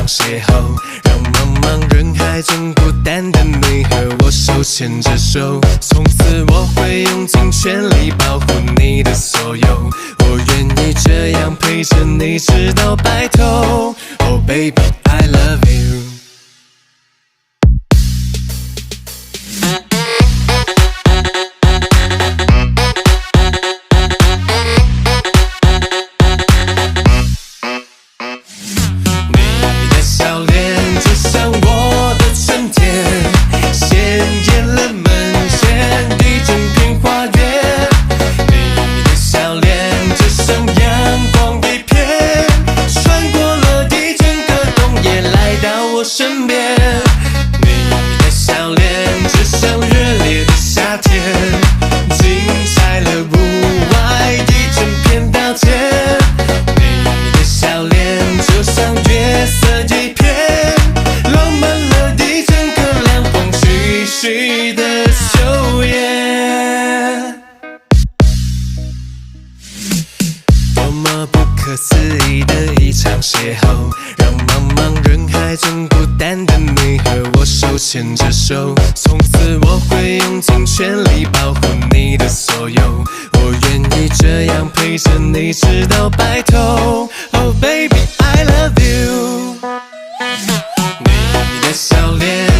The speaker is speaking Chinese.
场邂逅，让茫茫人海中孤单的你和我手牵着手，从此我会用尽全力保护你的所有，我愿意这样陪着你直到白头。Oh baby, I love you。身边，你的笑脸就像热烈的夏天，精彩了屋外一整片稻田。你的笑脸就像月色一片，浪漫了一整个凉风徐徐的秋夜。多么不可思议的一场邂逅，让茫茫人海中孤单的你和我手牵着手，从此我会用尽全力保护你的所有，我愿意这样陪着你直到白头。Oh baby, I love you。你的笑脸